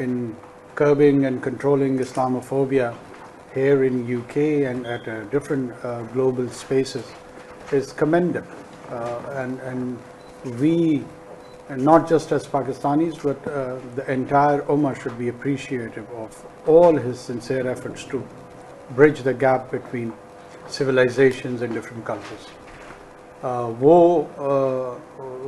in curbing and controlling Islamophobia here in UK and at different global spaces is commendable, and we, and not just as Pakistanis, but the entire Ummah should be appreciative of all his sincere efforts to bridge the gap between civilizations and different cultures.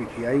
PTI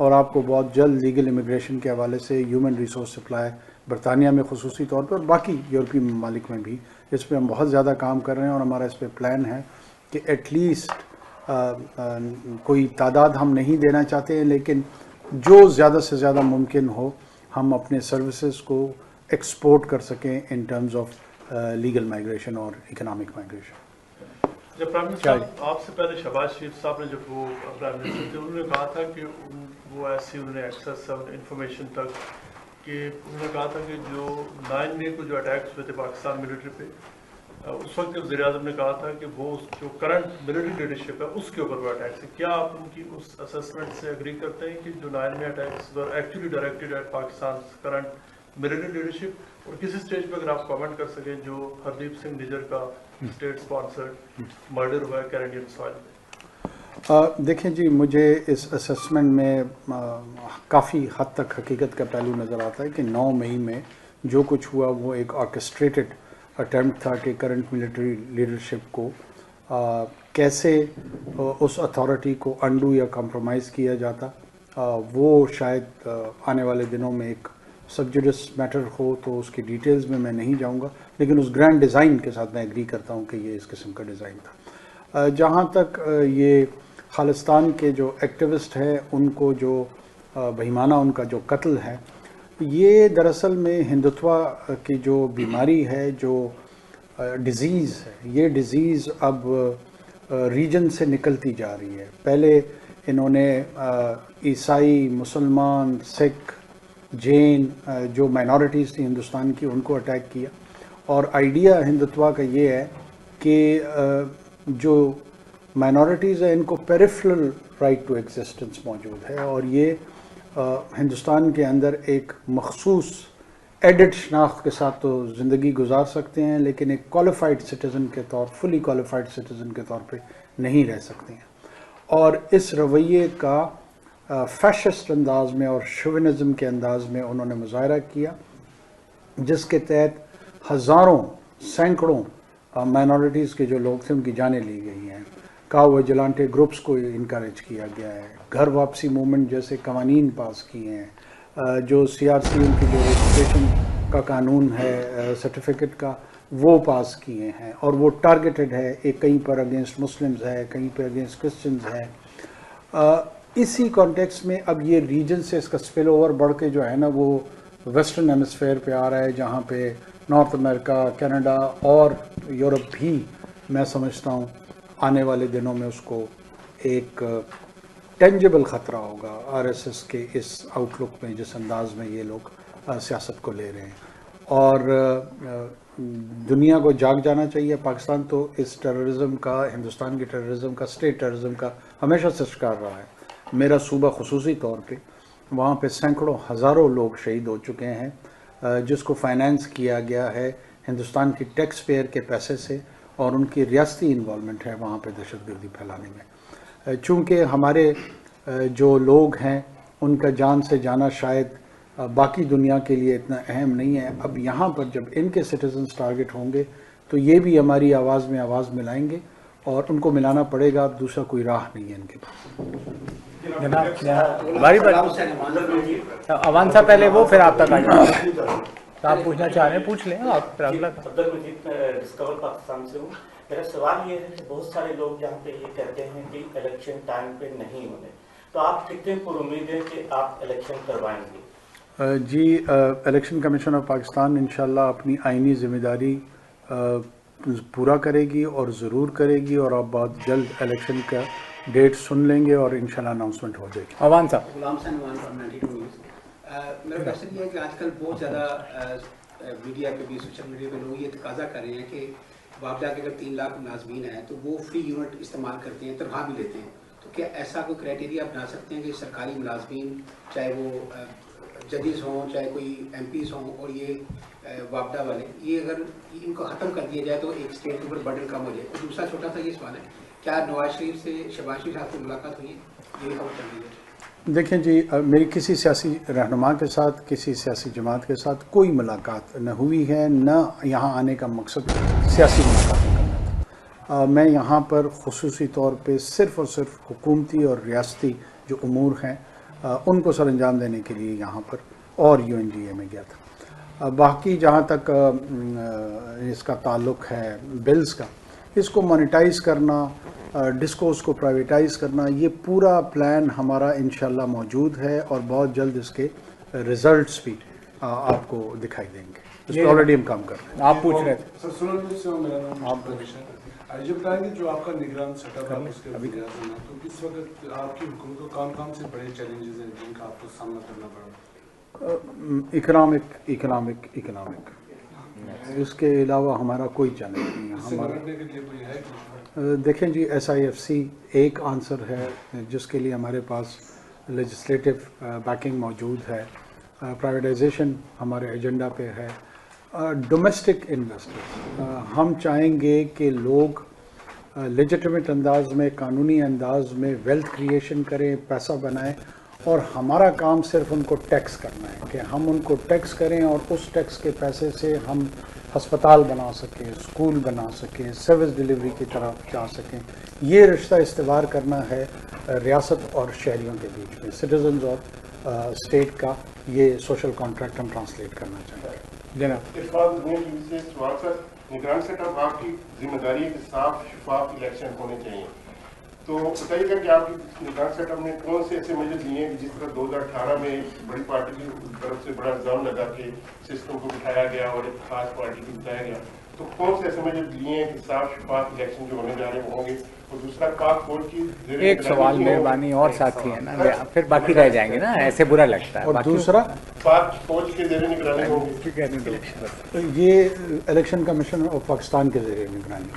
اور آپ کو بہت جلد legal immigration کے حوالے سے human resource supply برطانیہ میں خصوصی طور پر اور باقی یورپی ممالک میں بھی اس پہ ہم بہت زیادہ کام کر رہے ہیں، اور ہمارا اس پہ پلان ہے کہ ایٹ لیسٹ کوئی تعداد ہم نہیں دینا چاہتے ہیں، لیکن جو زیادہ سے زیادہ ممکن ہو ہم اپنے سروسز کو ایکسپورٹ کر سکیں in terms of legal migration اور اکنامک مائگریشن۔ جب پرائم منسٹر آپ سے پہلے شہباز شریف صاحب نے جب وہ پرائم منسٹر تھے، انہوں نے کہا تھا کہ وہ ایسی انہوں نے ایکسیس انفارمیشن تک کہ انہوں نے کہا تھا کہ جو 9 مئی کو جو اٹیکس ہوئے تھے پاکستان ملٹری پہ، اس وقت وزیر اعظم نے کہا تھا کہ وہ جو کرنٹ ملٹری لیڈرشپ ہے اس کے اوپر وہ اٹیکس ہے۔ کیا آپ ان کی اس اسسمنٹ سے اگری کرتے ہیں کہ جو 9 مئی attacks were actually directed at Pakistan current military leadership? اور کسی سٹیج پہ اگر آپ کامنٹ کر سکیں جو ہردیپ سنگھ نجر کا اسٹیٹ اسپانسرڈ مرڈر ہوا ہے کینیڈین سوائل میں۔ دیکھیں جی، مجھے اس اسسمنٹ میں کافی حد تک حقیقت کا پہلو نظر آتا ہے کہ 9 مئی میں جو کچھ ہوا وہ ایک آرکسٹریٹڈ اٹیمپٹ تھا کہ کرنٹ ملٹری لیڈرشپ کو کیسے اس اتھارٹی کو انڈو یا کمپرومائز کیا جاتا۔ وہ شاید آنے والے دنوں میں ایک سب جوڈس میٹر ہو تو اس کی ڈیٹیلز میں نہیں جاؤں گا، لیکن اس گرینڈ ڈیزائن کے ساتھ میں ایگری کرتا ہوں کہ یہ اس قسم کا ڈیزائن تھا۔ جہاں تک یہ خالصتان کے جو ایکٹیوسٹ ہیں ان کو جو بہیمانہ ان کا جو قتل ہے، یہ دراصل میں ہندوتوا کی جو بیماری ہے، جو ڈیزیز ہے، یہ ڈیزیز اب ریجن سے نکلتی جا رہی ہے۔ پہلے انہوں نے عیسائی، مسلمان، سکھ، جین جو مائنورٹیز تھیں ہندوستان کی ان کو اٹیک کیا، اور آئیڈیا ہندوتوا کا یہ ہے کہ جو مائنورٹیز ہیں ان کو پیریفرل رائٹ ٹو ایگزسٹنس موجود ہے، اور یہ ہندوستان کے اندر ایک مخصوص ایڈٹ شناخت کے ساتھ تو زندگی گزار سکتے ہیں، لیکن ایک کوالیفائڈ سٹیزن کے طور، فلی کوالیفائڈ سٹیزن کے طور پہ نہیں رہ سکتے ہیں۔ اور اس رویے کا فیشسٹ انداز میں اور شوونزم کے انداز میں انہوں نے مظاہرہ کیا، جس کے تحت ہزاروں، سینکڑوں مائنورٹیز کے جو لوگ تھے ان کی جانیں لی گئی ہیں۔ کاؤ ویجلانٹے گروپس کو انکریج کیا گیا ہے، گھر واپسی موومنٹ جیسے قوانین پاس کیے ہیں، جو CRC ان کی جو رجسٹریشن کا قانون ہے سرٹیفکیٹ کا وہ پاس کیے ہیں، اور وہ ٹارگیٹڈ ہے، ایک کہیں پر اگینسٹ مسلمز ہے، کہیں پہ اگینسٹ کرسچنز ہے۔ اسی کانٹیکس میں اب یہ ریجن سے اس کا سپل اوور بڑھ کے جو ہے نا وہ ویسٹرن ہیمسفیئر پہ آ رہا ہے، جہاں پہ نارتھ امریکہ، کینیڈا اور یورپ بھی میں سمجھتا ہوں آنے والے دنوں میں اس کو ایک ٹینجبل خطرہ ہوگا RSS کے اس آؤٹ لک میں، جس انداز میں یہ لوگ سیاست کو لے رہے ہیں۔ اور دنیا کو جاگ جانا چاہیے۔ پاکستان تو اس ٹیررزم کا، ہندوستان کے ٹیررزم کا، اسٹیٹ ٹیررزم کا ہمیشہ سے شکار رہا ہے۔ میرا صوبہ خصوصی طور پہ، وہاں پہ سینکڑوں ہزاروں لوگ شہید ہو چکے ہیں، جس کو فائنانس کیا گیا ہے ہندوستان کی ٹیکس پیئر کے پیسے سے، اور ان کی ریاستی انوالومنٹ ہے وہاں پہ دہشت گردی پھیلانے میں۔ چونکہ ہمارے جو لوگ ہیں ان کا جان سے جانا شاید باقی دنیا کے لیے اتنا اہم نہیں ہے، اب یہاں پر جب ان کے سٹیزنز ٹارگٹ ہوں گے تو یہ بھی ہماری آواز میں آواز ملائیں گے، اور ان کو ملانا پڑے گا، دوسرا کوئی راہ نہیں ہے ان کے پاس۔ جناب باری اوان صاحب پہلے وہ، پھر آپ تک آ جائیں۔ آپ پوچھنا چاہ رہے ہیں پوچھ لیں آپ، پھر اگلا۔ عبد المجید ڈسکور پاکستان سے ہوں۔ میرا سوال یہ ہے کہ بہت سارے لوگ یہاں پہ یہ کہتے ہیں کہ الیکشن ٹائم پہ نہیں ہونے، تو آپ کتنے پر امید ہیں کہ آپ الیکشن کروائیں گے؟ جی، الیکشن کمیشن آف پاکستان انشاءاللہ اپنی آئینی ذمہ داری پورا کرے گی اور ضرور کرے گی، اور آپ بہت جلد الیکشن کا ڈیٹ سن لیں گے اور انشاءاللہ اناؤنسمنٹ ہو جائے گی۔ اوان صاحب۔ غلام حسین اوان فرام 92 نیوز۔ میرا کوشچن یہ ہے کہ آج کل بہت زیادہ میڈیا پہ بھی، سوشل میڈیا پہ لوگ یہ تقاضا کر رہے ہیں کہ وابڈا کے اگر 3 لاکھ ملازمین ہیں تو وہ فری یونٹ استعمال کرتے ہیں، تنخواہ بھی لیتے ہیں، تو کیا ایسا کوئی کرائٹیریا بنا سکتے ہیں کہ سرکاری ملازمین، چاہے وہ ججز ہوں، چاہے کوئی MPs ہوں، اور یہ وابڈا والے، یہ اگر ان کو ختم کر دیا جائے تو ایک اسٹیٹ کے اوپر برڈن کم ہو جائے؟ اور دوسرا چھوٹا سا یہ سوال ہے، کیا نواز شریف سے شہباز شریف صاحب سے ملاقات ہوئی ہے؟ یہ خبر چل رہی ہے۔ دیکھیں جی، میری کسی سیاسی رہنما کے ساتھ، کسی سیاسی جماعت کے ساتھ کوئی ملاقات نہ ہوئی ہے، نہ یہاں آنے کا مقصد سیاسی ملاقاتیں کرنا تھا۔ میں یہاں پر خصوصی طور پہ صرف اور صرف حکومتی اور ریاستی جو امور ہیں ان کو سر انجام دینے کے لیے یہاں پر اور UNGA میں گیا تھا. باقی جہاں تک اس کا تعلق ہے بلز کا، اس کو مانیٹائز کرنا، ڈسکوز کو پرائیویٹائز کرنا، یہ پورا پلان ہمارا انشاءاللہ موجود ہے اور بہت جلد اس کے ریزلٹس بھی آپ کو دکھائی دیں گے. اس پر آلریڈی ہم کام کر رہے ہیں. آپ پوچھ رہے تھے سر سنن سے میرا نام آپ یہ بتائیں گے جو آپ کا نگران سیٹ اپ ہے اس کے وزیر اعظم ہے، تو اس وقت آپ کی حکومت کو کون سے بڑے چیلنجز ہیں جن کا آپ کو سامنا کرنا پڑا؟ اکنامک اس کے علاوہ ہمارا کوئی چیلنج نہیں ہے. ہمارا دیکھیں جی SIFC ایک آنسر ہے جس کے لیے ہمارے پاس لیجسلیٹو بیکنگ موجود ہے. پرائیویٹائزیشن ہمارے ایجنڈا پہ ہے. ڈومیسٹک انویسٹر ہم چاہیں گے کہ لوگ لیجیٹمیٹ انداز میں، قانونی انداز میں ویلتھ کریشن کریں، پیسہ بنائیں، اور ہمارا کام صرف ان کو ٹیکس کرنا ہے کہ ہم ان کو ٹیکس کریں اور اس ٹیکس کے پیسے سے ہم ہسپتال بنا سکیں، اسکول بنا سکیں، سروس ڈیلیوری کی طرف جا سکیں. یہ رشتہ استوار کرنا ہے ریاست اور شہریوں کے بیچ میں، سٹیزنز اور اسٹیٹ کا. یہ سوشل کانٹریکٹ ہم ٹرانسلیٹ کرنا چاہیں گے. جناب نگران سیٹ اپ آپ کی ذمہ داری ہے کہ صاف شفاف الیکشن ہونے چاہیے، تو بتائیے گا کہ آپ کی نگران سیٹ اپ نے کون سے ایسے میجر لیے ہیں جس طرح 2018 میں بڑی پارٹی کی طرف سے بڑا الزام لگا کہ سسٹم کو بٹھایا گیا اور ایک خاص پارٹی کو بتایا گیا، تو کون سے ایسے میجر لیے ہیں کہ صاف شفاف الیکشن جو ہونے جا رہے ہیں ہوں گے؟ اور دوسرا پاک فوج کی ایک سوال مہربانی اور ساتھی ہے نا، پھر باقی رہ جائیں گے نا، ایسے برا لگتا ہے. اور دوسرا پاک فوج کے زیر نگرانی ہوں گے. یہ الیکشن کمیشن آف پاکستان کے زیر نگرانی،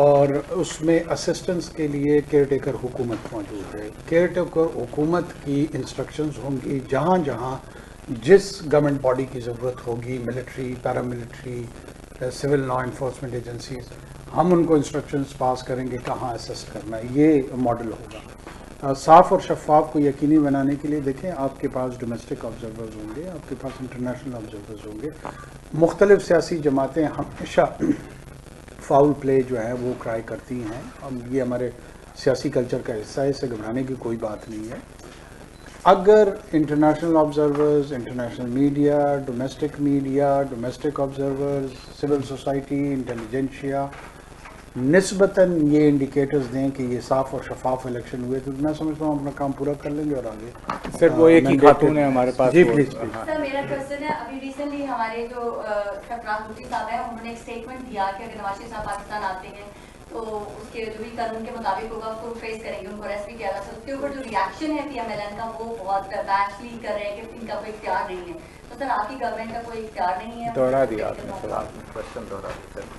اور اس میں اسسٹنس کے لیے کیئر ٹیکر حکومت موجود ہے. کیئر ٹیکر حکومت کی انسٹرکشنز ہوں گی جہاں جہاں جس گورنمنٹ باڈی کی ضرورت ہوگی، military, paramilitary, civil law enforcement agencies, ہم ان کو انسٹرکشنز پاس کریں گے کہاں اسسٹ کرنا ہے. یہ ماڈل ہوگا. صاف اور شفاف کو یقینی بنانے کے لیے دیکھیں آپ کے پاس ڈومیسٹک آبزرورز ہوں گے، آپ کے پاس انٹرنیشنل آبزرورز ہوں گے. مختلف سیاسی جماعتیں ہمیشہ فاؤل پلے جو ہے وہ ٹرائی کرتی ہیں. یہ ہمارے سیاسی کلچر کا حصہ ہے، اس سے گھبرانے کی کوئی بات نہیں ہے. اگر international observers, international media, domestic observers, civil society, intelligentsia نسبتاً یہ انڈیکیٹرز دیں کہ یہ صاف اور شفاف الیکشن ہوئے، تو میں سمجھتا ہوں اپنا کام پورا کر لیں گے. اور آگے صرف وہ ایک ہی خاتون ہے ہمارے پاس. جی پلیز. سر میرا کوشچن ہے، ابھی ریسنٹلی ہمارے جو شفراز بھٹی صاحب ہیں انہوں نے ایک اسٹیٹمنٹ دیا کہ اگر نواز شریف صاحب پاکستان آتے ہیں تو اس کے جو بھی قانون کے مطابق ہوگا اس کو فیس کریں گے، ان کو ریسٹ بھی کیا جا سکتا ہے. اس کے اوپر جو ریئیکشن ہے PMLN کا وہ بہت بیشلی کر رہے ہیں کہ ان کا کوئی اختیار نہیں ہے. تو سر آپ کی گورنمنٹ کا کوئی اختیار نہیں ہے؟ دوہرا دیا آپ نے سوال، کوشچن دوہرا دیا.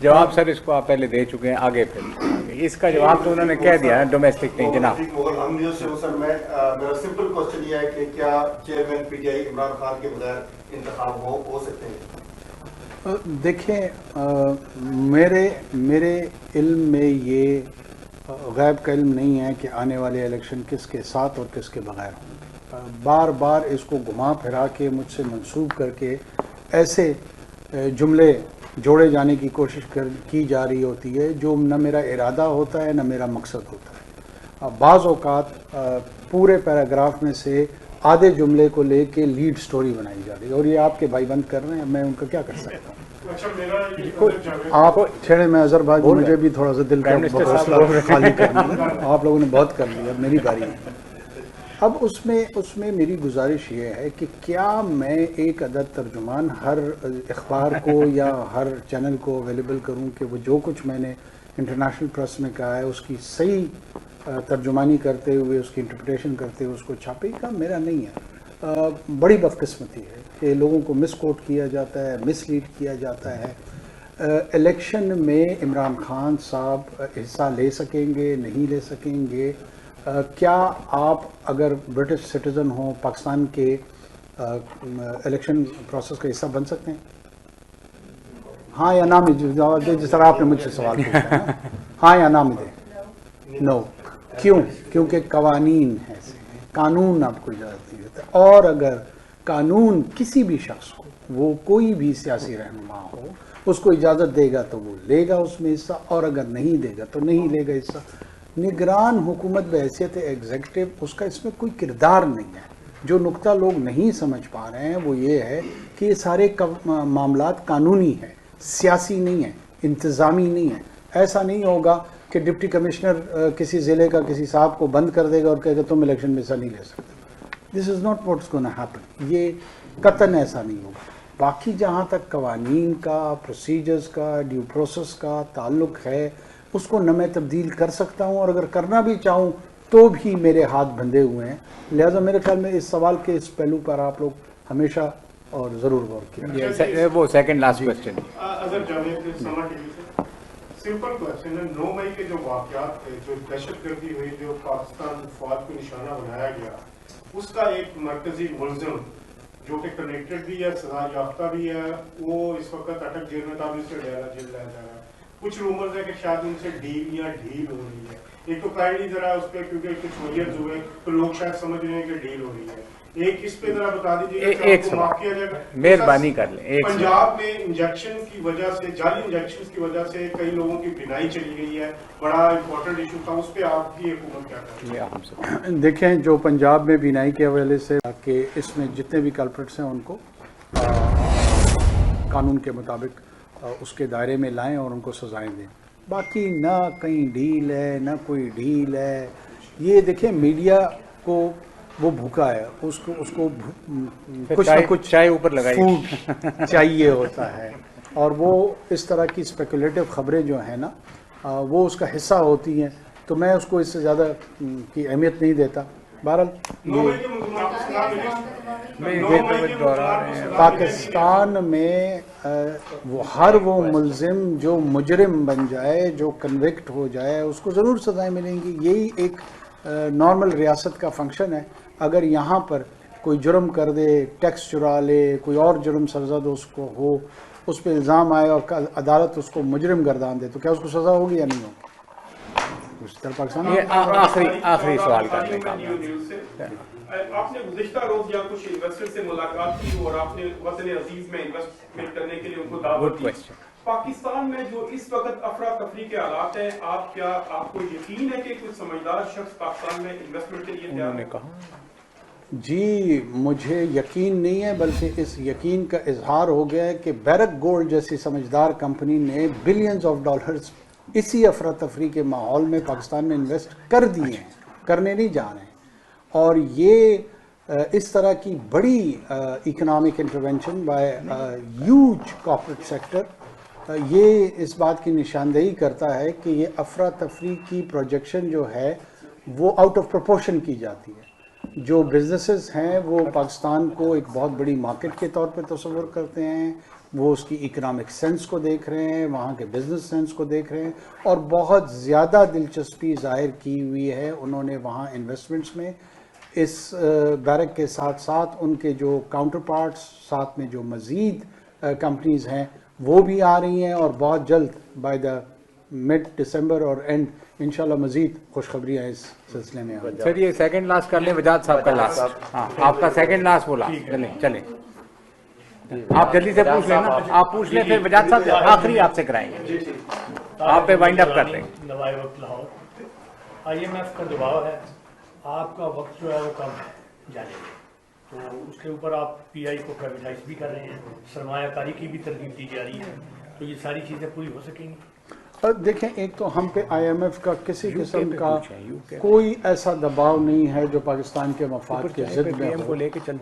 جواب سر اس کو آپ پہلے دے چکے ہیں، آگے پھر اس کا جواب تو انہوں نے کہہ دیا ہے ڈومیسٹک نہیں. جناب سر میرا سمپل کوشچن یہ ہے کہ کیا چیئرمین PTI عمران خان کے بغیر انتخاب ہو سکتے ہیں؟ دیکھیں میرے علم میں یہ غیب کا علم نہیں ہے کہ آنے والے الیکشن کس کے ساتھ اور کس کے بغیر ہوں گے. بار بار اس کو گھما پھرا کے مجھ سے منسوب کر کے ایسے جملے جوڑے جانے کی کوشش کی جا رہی ہوتی ہے جو نہ میرا ارادہ ہوتا ہے نہ میرا مقصد ہوتا ہے. بعض اوقات پورے پیراگراف میں سے آدھے جملے کو لے کے لیڈ سٹوری بنائی جا رہی ہے، اور یہ آپ کے بھائی بند کر رہے ہیں، میں ان کا کیا کر سکتا ہوں. آپ چھیڑے میں اظہر بھائی، مجھے بھی تھوڑا سا دل کا حوصلہ خالی کرنا ہے. آپ لوگوں نے بہت کر لیا، میری باری ہے. اب اس میں میری گزارش یہ ہے کہ کیا میں ایک عدد ترجمان ہر اخبار کو یا ہر چینل کو اویلیبل کروں کہ وہ جو کچھ میں نے انٹرنیشنل پریس میں کہا ہے اس کی صحیح ترجمانی کرتے ہوئے، اس کی انٹرپریٹیشن کرتے ہوئے اس کو چھاپے؟ کا میرا نہیں ہے. بڑی بدقسمتی ہے کہ لوگوں کو مس کوٹ کیا جاتا ہے، مس لیڈ کیا جاتا ہے. الیکشن میں عمران خان صاحب حصہ لے سکیں گے، نہیں لے سکیں گے؟ کیا آپ اگر برٹش سٹیزن ہوں پاکستان کے الیکشن پروسیس کا حصہ بن سکتے ہیں؟ ہاں یا نہ میں جس طرح آپ نے مجھ سے سوال پوچھا، ہاں یا نہ میں دیں؟ نو. کیوں؟ کیونکہ قوانین ہے، قانون آپ کو اجازت نہیں دیتا. اور اگر قانون کسی بھی شخص کو، وہ کوئی بھی سیاسی رہنما ہو، اس کو اجازت دے گا تو وہ لے گا اس میں حصہ، اور اگر نہیں دے گا تو نہیں لے گا حصہ. نگران حکومت بحیثیت ایگزیکٹو اس کا اس میں کوئی کردار نہیں ہے. جو نقطہ لوگ نہیں سمجھ پا رہے ہیں وہ یہ ہے کہ یہ سارے معاملات قانونی ہیں, سیاسی نہیں ہیں, انتظامی نہیں ہیں. ایسا نہیں ہوگا کہ ڈپٹی کمشنر کسی ضلع کا کسی صاحب کو بند کر دے گا اور کہے گا تم الیکشن میں حصہ نہیں لے سکتے. This is not what's gonna happen. یہ قطعاً ایسا نہیں ہوگا. باقی جہاں تک قوانین کا, پروسیجرز کا, ڈیو پروسیس کا تعلق ہے اس کو نہ میں تبدیل کر سکتا ہوں, اور اگر کرنا بھی چاہوں تو بھی میرے ہاتھ بندھے ہوئے ہیں. لہٰذا میرے خیال میں اس سوال کے اس پہلو پر آپ لوگ ہمیشہ اور ضرور غور کیے. وہ second last question. Simple question ہے. 9 مئی کے جو واقعات تھے, جو دہشت گردی ہوئی, جو پاکستان فوج کو نشانہ بنایا گیا, اس کا ایک مرکزی ملزم جو کہ کنیکٹڈ بھی ہے, سزا یافتہ بھی ہے, وہ اس وقت اٹک جیل میں تھا, اس سے ڈیرا جیل لایا جا رہا ہے. کچھ رومرز ہے کہ شاید ان سے ڈیل ہو رہی ہے. ایک تو کلائنٹلی ذرا اس پہ کیونکہ کچھ ویئرز ہوئے تو لوگ شاید سمجھ رہے ہیں کہ ڈیل ہو رہی ہے. ایک اس پہ ذرا بتا دیجیے ایک سوال مہربانی کر لیں. پنجاب میں انجیکشن کی وجہ سے, جعلی انجیکشن کی وجہ سے کئی لوگوں کی بینائی چلی گئی ہے, بڑا امپورٹنٹ ایشو تھا, اس پہ آپ کی حکومت کیا کر رہی ہے؟ دیکھیں, جو پنجاب میں بینائی کے حوالے سے کہ اس میں جتنے بھی کلپریٹس ہیں ان کو قانون کے مطابق اس کے دائرے میں لائیں اور ان کو سزائیں دیں. باقی نہ کہیں ڈیل ہے نہ کوئی ڈیل ہے. یہ دیکھیں میڈیا کو وہ بھوکا ہے, اس کو کچھ نہ کچھ چائے اوپر لگائی فوڈ چاہیے ہوتا ہے, اور وہ اس طرح کی اسپیکولیٹو خبریں جو ہیں نا وہ اس کا حصہ ہوتی ہیں. تو میں اس کو اس سے زیادہ کی اہمیت نہیں دیتا. بہرحال پاکستان میں ہر وہ ملزم جو مجرم بن جائے, جو کنوکٹ ہو جائے, اس کو ضرور سزائیں ملیں گی. یہی ایک نارمل ریاست کا فنکشن ہے. اگر یہاں پر کوئی جرم کر دے, ٹیکس چرا لے, کوئی اور جرم سرزد اس کو ہو, اس پہ الزام آئے اور عدالت اس کو مجرم گردان دے, تو کیا اس کو سزا ہوگی یا نہیں ہوگی؟ پاکستان آخری سوال کر لیں. آپ نے گزشتہ روز یا کچھ انویسٹر سے ملاقات کی اور آپ نے وطن عزیز میں انویسٹمنٹ کرنے کے لیے ان کو دعوت دی. پاکستان میں جو اس وقت افراتفری کے حالات ہیں, آپ کو یقین ہے کہ کچھ سمجھدار شخص پاکستان میں انویسٹمنٹ کے لیے تیار ہے؟ جی مجھے یقین نہیں ہے, بلکہ اس یقین کا اظہار ہو گیا ہے کہ بیرک گولڈ جیسی سمجھدار کمپنی نے بلینز آف ڈالرز اسی افراتفری کے ماحول میں پاکستان میں انویسٹ کر دیے ہیں, کرنے نہیں جا رہے ہیں. اور یہ اس طرح کی بڑی economic intervention by huge corporate sector, یہ اس بات کی نشاندہی کرتا ہے کہ یہ افراتفری کی پروجیکشن جو ہے وہ آؤٹ آف پروپورشن کی جاتی ہے. جو بزنسز ہیں وہ پاکستان کو ایک بہت بڑی مارکیٹ کے طور پہ تصور کرتے ہیں, وہ اس کی اکنامک سینس کو دیکھ رہے ہیں, وہاں کے بزنس سینس کو دیکھ رہے ہیں, اور بہت زیادہ دلچسپی ظاہر کی ہوئی ہے انہوں نے وہاں انویسٹمنٹس میں. اس بیرک کے ساتھ ساتھ ان کے جو کاؤنٹر پارٹس, ساتھ میں جو مزید کمپنیز ہیں وہ بھی آ رہی ہیں, اور بہت جلد بائی دا مڈ دسمبر اور اینڈ انشاءاللہ مزید خوشخبریاں اس سلسلے میں. سر یہ سیکنڈ لاسٹ کر لیں, وجاد صاحب کا لاسٹ. ہاں آپ کا سیکنڈ لاسٹ بولا. چلیں آپ جلدی سے پوچھ لیں نا, آپ پوچھ لیں, پھر وجاد صاحب آخری آپ سے کرائیں گے. آپ پہ وائنڈ اپ کر لیں. نوائے وقت لاہور IMF کا دباؤ ہے, آپ کا وقت جو ہے وہ کم ہے جانے میں, تو اس کے اوپر آپ PI کو پرائیویٹائز بھی کر رہے ہیں, سرمایہ کاری کی بھی ترغیب دی جا رہی ہے, تو یہ ساری چیزیں پوری ہو سکیں گی؟ دیکھیں, ایک تو ہم پہ IMF کا کسی قسم کا کوئی ایسا دباؤ نہیں ہے جو پاکستان کے مفاد کے ضد میں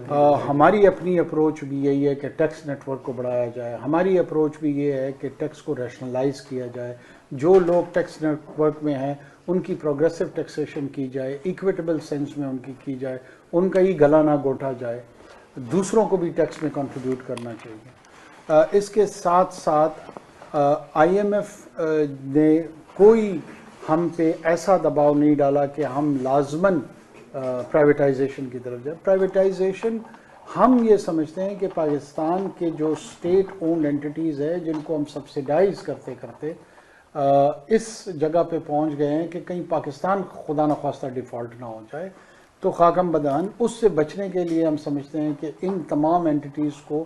ہو. ہماری اپنی اپروچ بھی یہی ہے کہ ٹیکس نیٹ ورک کو بڑھایا جائے. ہماری اپروچ بھی یہ ہے کہ ٹیکس کو ریشنلائز کیا جائے. جو لوگ ٹیکس نیٹ ورک میں ہیں ان کی پروگریسو ٹیکسیشن کی جائے, ایکویٹیبل سینس میں ان کی جائے, ان کا ہی گلا نہ گھونٹا جائے. دوسروں کو بھی ٹیکس میں کنٹریبیوٹ کرنا چاہیے. اس کے ساتھ ساتھ IMF نے کوئی ہم پہ ایسا دباؤ نہیں ڈالا کہ ہم لازماً پرائیویٹائزیشن کی طرف جائیں. پرائیویٹائزیشن ہم یہ سمجھتے ہیں کہ پاکستان کے جو اسٹیٹ اونڈ انٹیٹیز ہیں جن کو ہم سبسیڈائز کرتے کرتے اس جگہ پہ پہنچ گئے ہیں کہ کہیں پاکستان خدا نخواستہ ڈیفالٹ نہ ہو جائے, تو خاکم بدان اس سے بچنے کے لیے ہم سمجھتے ہیں کہ ان تمام انٹیٹیز کو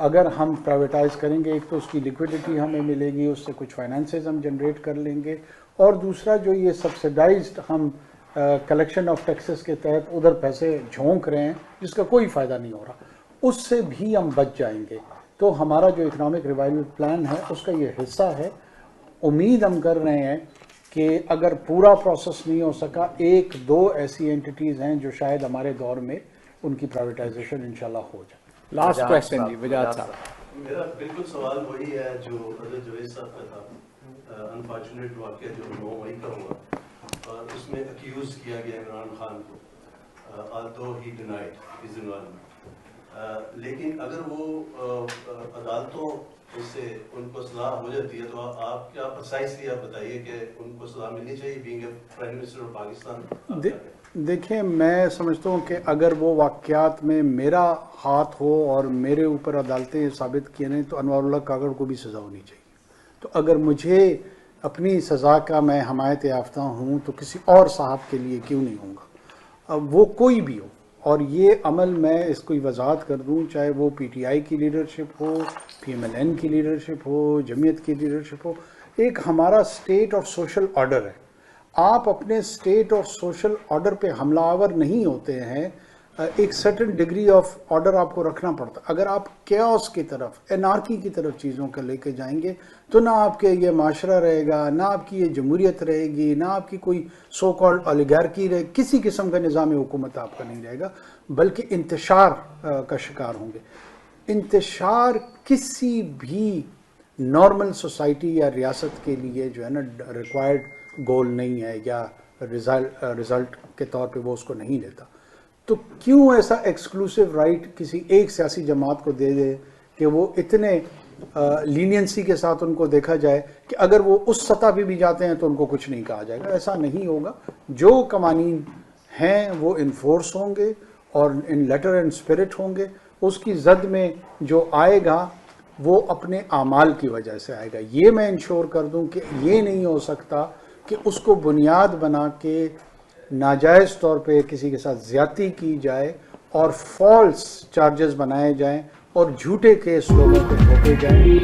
اگر ہم پرائیویٹائز کریں گے, ایک تو اس کی لیکوڈیٹی ہمیں ملے گی, اس سے کچھ فائنانسز ہم جنریٹ کر لیں گے, اور دوسرا جو یہ سبسیڈائزڈ ہم کلیکشن آف ٹیکسز کے تحت ادھر پیسے جھونک رہے ہیں جس کا کوئی فائدہ نہیں ہو رہا، اس سے بھی ہم بچ جائیں گے. تو ہمارا جو اکنامک ریوائول پلان ہے اس کا یہ حصہ ہے. امید ہم کر رہے ہیں کہ اگر پورا پروسیس نہیں ہو سکا، 1-2 ایسی اینٹیز ہیں جو شاید ہمارے دور میں ان کی پرائیویٹائزیشن انشاءاللہ ہو جائے. لاسٹ کویسچن جی وجاد صاحب. میرا بالکل سوال وہی ہے جو حضرت جوید صاحب کا تھا. انفارچونیٹ واقعہ جو 9 مئی کا ہوا اور اس میں اکیوز کیا گیا عمران خان کو، although he denied his involvement. لیکن اگر وہ عدالتوں سے ان کو سزا ہو جاتی ہے تو آپ کیا پرسائزلی آپ بتائیے کہ ان کو سزا ملنی چاہیے being a prime minister of Pakistan? دیکھیں میں سمجھتا ہوں کہ اگر وہ واقعات میں میرا ہاتھ ہو اور میرے اوپر عدالتیں ثابت کیے نہیں تو انوار اللہ کاکڑ کو بھی سزا ہونی چاہیے. تو اگر مجھے اپنی سزا کا میں حمایت یافتہ ہوں تو کسی اور صاحب کے لیے کیوں نہیں ہوں گا، اب وہ کوئی بھی ہو. اور یہ عمل میں اس کو وضاحت کر دوں، چاہے وہ پی ٹی آئی کی لیڈرشپ ہو، پی ایم ایل این کی لیڈرشپ ہو، جمعیت کی لیڈرشپ ہو، ایک ہمارا اسٹیٹ آف سوشل آرڈر ہے. آپ اپنے اسٹیٹ آف سوشل آرڈر پہ حملہ آور نہیں ہوتے ہیں، ایک سرٹن ڈگری آف آرڈر آپ کو رکھنا پڑتا. اگر آپ کیوس کی طرف، انارکی کی طرف چیزوں کا لے کے جائیں گے تو نہ آپ کے یہ معاشرہ رہے گا، نہ آپ کی یہ جمہوریت رہے گی، نہ آپ کی کوئی سو کالڈ اولیگارکی رہے، کسی قسم کا نظام حکومت آپ کا نہیں رہے گا، بلکہ انتشار کا شکار ہوں گے. انتشار کسی بھی نارمل سوسائٹی یا ریاست کے لیے جو ہے نا ریکوائرڈ گول نہیں ہے، یا رزلٹ کے طور پہ وہ اس کو نہیں لیتا. تو کیوں ایسا ایکسکلوسیو رائٹ کسی ایک سیاسی جماعت کو دے دے کہ وہ اتنے لینینسی کے ساتھ ان کو دیکھا جائے کہ اگر وہ اس سطح پہ بھی جاتے ہیں تو ان کو کچھ نہیں کہا جائے گا. ایسا نہیں ہوگا. جو قوانین ہیں وہ انفورس ہوں گے اور ان لیٹر اینڈ اسپرٹ ہوں گے. اس کی زد میں جو آئے گا وہ اپنے اعمال کی وجہ سے آئے گا. یہ میں انشور کر دوں کہ یہ نہیں ہو سکتا کہ اس کو بنیاد بنا کے ناجائز طور پہ کسی کے ساتھ زیادتی کی جائے اور فالس چارجز بنائے جائیں اور جھوٹے کیس لوگوں کو ٹھوکے جائیں.